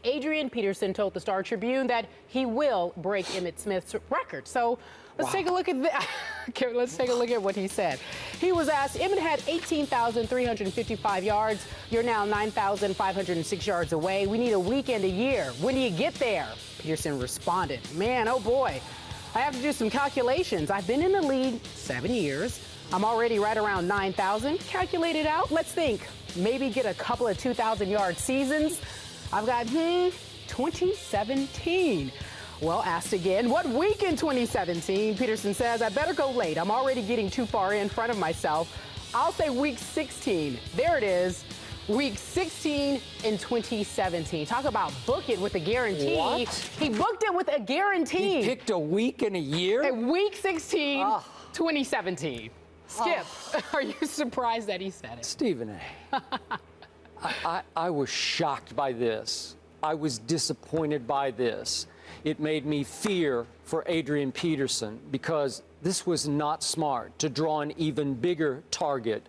Adrian Peterson told the Star Tribune that he will break Emmitt Smith's record. So let's take a look at let's take a look at what he said. He was asked, Emmitt had 18,355 yards. You're now 9,506 yards away. We need a week and a year. When do you get there? Peterson responded, man, oh boy, I have to do some calculations. I've been in the league 7 years. I'm already right around 9,000. Calculate it out. Let's think. Maybe get a couple of 2,000-yard seasons. I've got 2017. Well, asked again, what week in 2017? Peterson says, I better go late. I'm already getting too far in front of myself. I'll say week 16. There it is. Week 16 in 2017. Talk about book it with a guarantee. What? He booked it with a guarantee. He picked a week and a year? At week 16, 2017. Skip, are you surprised that he said it? Stephen A. I was shocked by this. I was disappointed by this. It made me fear for Adrian Peterson because this was not smart to draw an even bigger target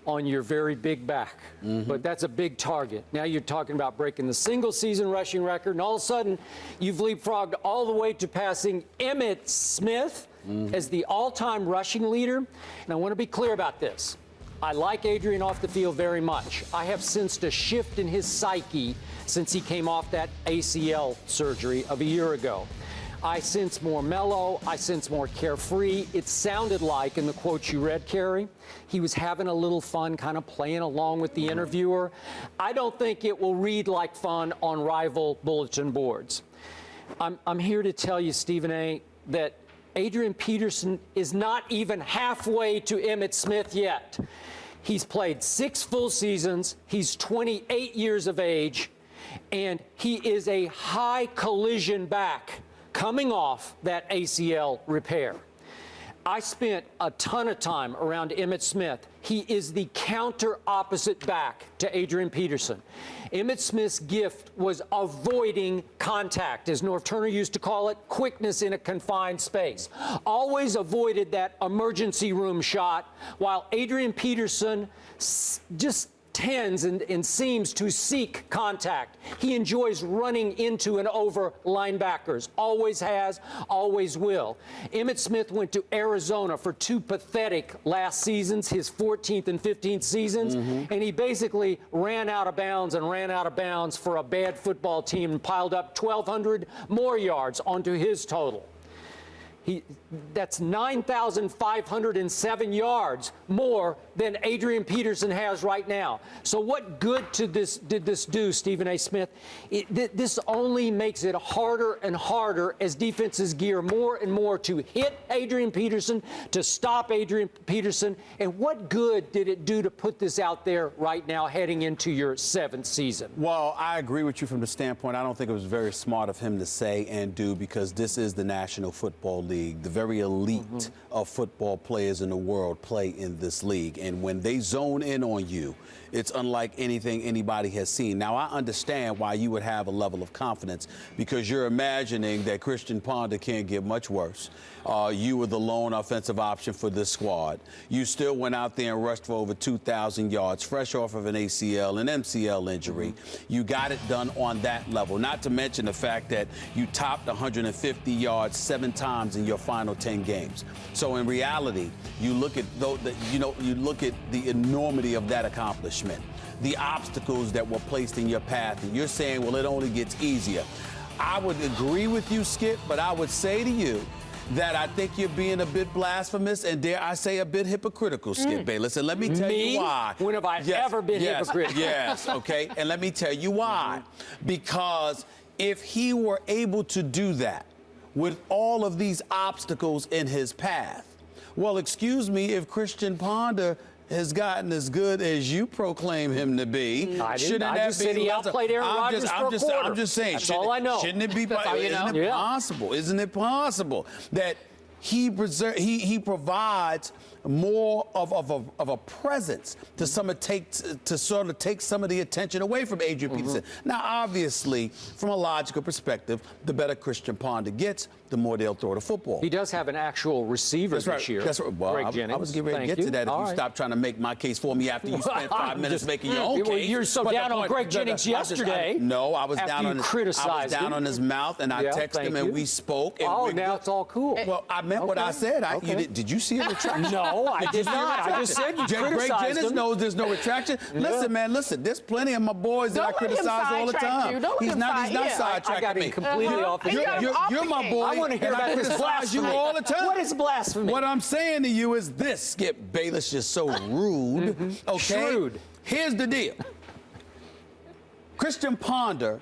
on your very big back. But that's a big target. Now you're talking about breaking the single season rushing record, and all of a sudden you've leapfrogged all the way to passing Emmitt Smith as the all-time rushing leader. And I want to be clear about this. I like Adrian off the field very much. I have sensed a shift in his psyche since he came off that ACL surgery of a year ago. I sense more mellow. I sense more carefree. It sounded like, in the quote you read, Carrie, he was having a little fun, kind of playing along with the interviewer. I don't think it will read like fun on rival bulletin boards. I'm here to tell you, Stephen A., that Adrian Peterson is not even halfway to Emmitt Smith yet. He's played 6 full seasons. He's 28 years of age, and he is a high collision back coming off that ACL repair. I spent a ton of time around Emmitt Smith. He is the counter opposite back to Adrian Peterson. Emmitt Smith's gift was avoiding contact, as Norv Turner used to call it, quickness in a confined space. Always avoided that emergency room shot, while Adrian Peterson just tends and seems to seek contact. He enjoys running into and over linebackers. Always has, always will. Emmitt Smith went to Arizona for 2 pathetic last seasons, his 14th and 15th seasons, and he basically ran out of bounds for a bad football team and piled up 1,200 more yards onto his total. That's 9,507 yards more than Adrian Peterson has right now. So what good did this do, Stephen A. Smith? This only makes it harder and harder as defenses gear more and more to hit Adrian Peterson, to stop Adrian Peterson. And what good did it do to put this out there right now heading into your 7th season? Well, I agree with you from the standpoint. I don't think it was very smart of him to say and do, because this is the National Football League. The very elite of football players in the world play in this league. And when they zone in on you, it's unlike anything anybody has seen. Now, I understand why you would have a level of confidence, because you're imagining that Christian Ponder can't get much worse. You were the lone offensive option for this squad. You still went out there and rushed for over 2,000 yards, fresh off of an ACL, an MCL injury. You got it done on that level, not to mention the fact that you topped 150 yards 7 times in your final 10 games. So in reality, you look at you look at the enormity of that accomplishment, the obstacles that were placed in your path, and you're saying, well, it only gets easier. I would agree with you, Skip, but I would say to you that I think you're being a bit blasphemous and, dare I say, a bit hypocritical, Skip Bayless. And let me tell you why. When have I ever been hypocritical? Yes, okay. And let me tell you why. Because if he were able to do that with all of these obstacles in his path, well, excuse me, if Christian Ponder has gotten as good as you proclaim him to be, I just said he outplayed Aaron Rodgers for a quarter. I'm just saying. That's all I know. Shouldn't it be possible? Isn't it possible that he provides more of a presence to sort of take some of the attention away from Adrian Peterson. Now, obviously, from a logical perspective, the better Christian Ponder gets, the more they'll throw the football. He does have an actual receiver this year. That's right. Well, Greg I Jennings. was getting ready to get to that if you stop trying to make my case for me after you spent 5 minutes making your own case. You're so down on Greg Jennings yesterday. I was down on his mouth, and I texted him, and we spoke. And now it's all cool. Well, I meant what I said. Did you see a retraction? No, I did not. I just said you criticized Greg Jennings him. knows there's no retraction. Listen, man, there's plenty of my boys that I criticize all the time. He's not sidetracking me. Completely off his You're my boy. I want to hear about this blasphemy. You all the time. What is blasphemy? What I'm saying to you is this, Skip Bayless, you're so rude. Okay? Shrewd. Here's the deal. Christian Ponder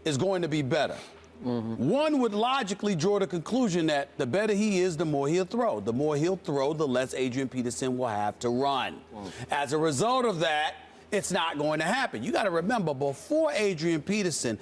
is going to be better. One would logically draw the conclusion that the better he is, the more he'll throw. The more he'll throw, the less Adrian Peterson will have to run. As a result of that, it's not going to happen. You got to remember, before Adrian Peterson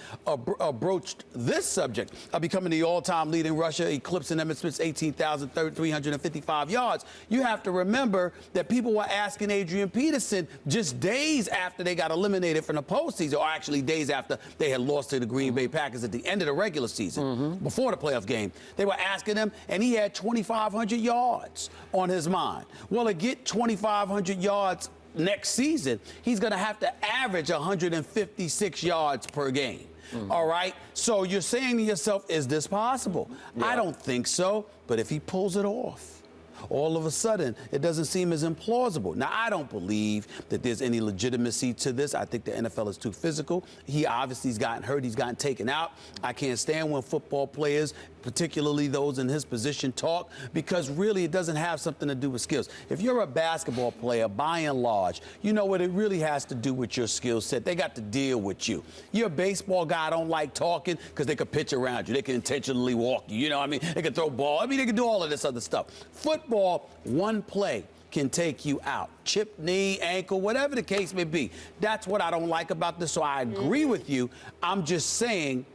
broached this subject of becoming the all-time lead in Russia, eclipsing Emmitt Smith's 18,355 yards, you have to remember that people were asking Adrian Peterson just days after they got eliminated from the postseason, or actually days after they had lost to the Green Bay Packers at the end of the regular season, before the playoff game. They were asking him, and he had 2,500 yards on his mind. Well, to get 2,500 yards next season, he's going to have to average 156 yards per game. All right? So you're saying to yourself, is this possible? Yeah. I don't think so. But if he pulls it off, all of a sudden, it doesn't seem as implausible. Now, I don't believe that there's any legitimacy to this. I think the NFL is too physical. He obviously has gotten hurt. He's gotten taken out. I can't stand when football players, particularly those in his position, talk, because really it doesn't have something to do with skills. If you're a basketball player, by and large, you know what, it really has to do with your skill set. They got to deal with you. You're a baseball guy, I don't like talking because they could pitch around you. They can intentionally walk you. You know what I mean? They can throw ball. I mean, they can do all of this other stuff. Football, one play can take you out. Chip, knee, ankle, whatever the case may be. That's what I don't like about this. So I agree with you. I'm just saying,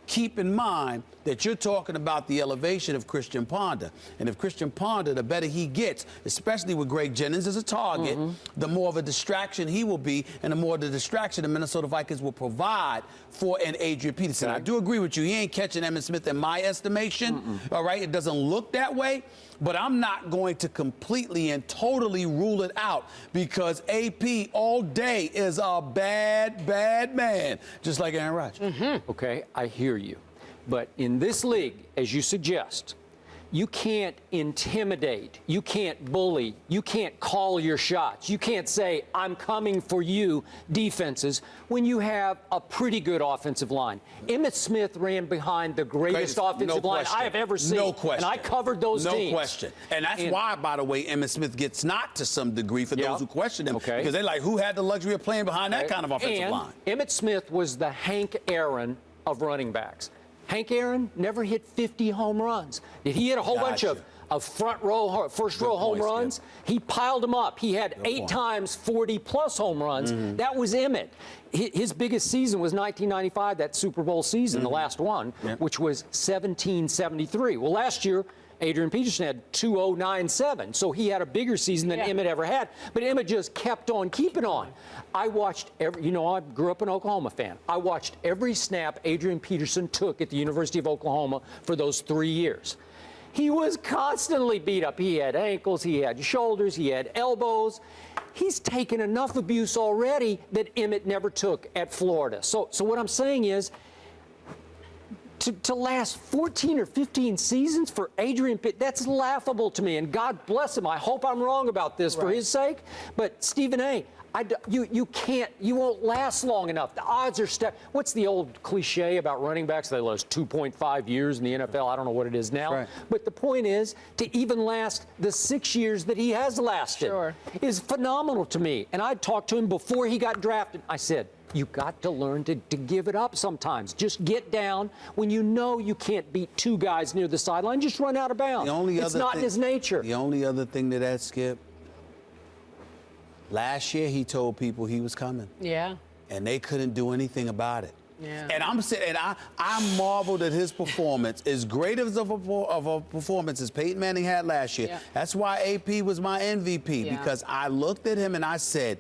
keep in mind that you're talking about the elevation of Christian Ponder. And if Christian Ponder, the better he gets, especially with Greg Jennings as a target, the more of a distraction he will be, and the more the distraction the Minnesota Vikings will provide for an Adrian Peterson. I do agree with you. He ain't catching Emmitt Smith in my estimation. All right? It doesn't look that way. But I'm not going to completely and totally rule it out, because AP all day is a bad, bad man, just like Aaron Rodgers. Okay, I hear you. But in this league, as you suggest, you can't intimidate, you can't bully, you can't call your shots, you can't say, I'm coming for you, defenses, when you have a pretty good offensive line. Emmitt Smith ran behind the greatest offensive line I have ever seen. No question. And I covered those teams. No question. And that's why, by the way, Emmitt Smith gets knocked to some degree for those who question him. Okay. Because they're like, who had the luxury of playing behind that kind of offensive line? Emmitt Smith was the Hank Aaron of running backs. Hank Aaron never hit 50 home runs. Did he hit a whole bunch of front row, first row home runs? He piled them up. He had 8 times 40-plus home runs. That was Emmitt. His biggest season was 1995, that Super Bowl season, the last one, which was 1773. Well, last year, Adrian Peterson had 2097, so he had a bigger season than Emmitt ever had. But Emmitt just kept on keeping on. I watched every, you know, I grew up an Oklahoma fan. I watched every snap Adrian Peterson took at the University of Oklahoma for those 3 years. He was constantly beat up. He had ankles, he had shoulders, he had elbows. He's taken enough abuse already that Emmitt never took at Florida. So what I'm saying is, to last 14 or 15 seasons for Adrian Pitt, that's laughable to me. And God bless him. I hope I'm wrong about this for his sake. But Stephen A., you won't last long enough. The odds are what's the old cliche about running backs? They last 2.5 years in the NFL. I don't know what it is now. But the point is, to even last the 6 years that he has lasted is phenomenal to me. And I talked to him before he got drafted. I said, you got to learn to give it up sometimes. Just get down when you know you can't beat 2 guys near the sideline. Just run out of bounds. It's not in his nature. The only other thing to that, Skip, last year he told people he was coming. Yeah. And they couldn't do anything about it. Yeah. And I'm sitting, and I marveled at his performance, as great of a performance as Peyton Manning had last year. Yeah. That's why AP was my MVP, because I looked at him and I said,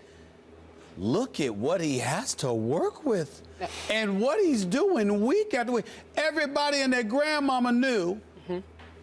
look at what he has to work with and what he's doing week after week. Everybody and their grandmama knew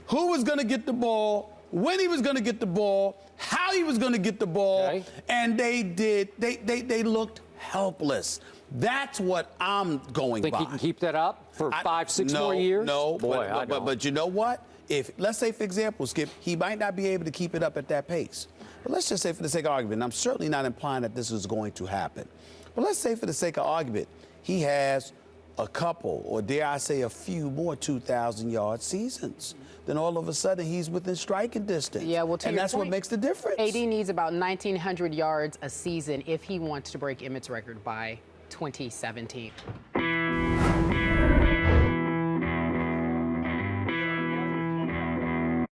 who was going to get the ball, when he was going to get the ball, how he was going to get the ball, and they looked helpless. That's what I'm going by. Think he can keep that up for 5-6 more years? No, boy, but you know what? If, let's say, for example, Skip, he might not be able to keep it up at that pace. But let's just say, for the sake of argument, and I'm certainly not implying that this is going to happen, but let's say, for the sake of argument, he has a couple, or dare I say a few more 2,000-yard seasons, then all of a sudden he's within striking distance. Yeah, well, and that's what makes the difference. AD needs about 1,900 yards a season if he wants to break Emmitt's record by 2017.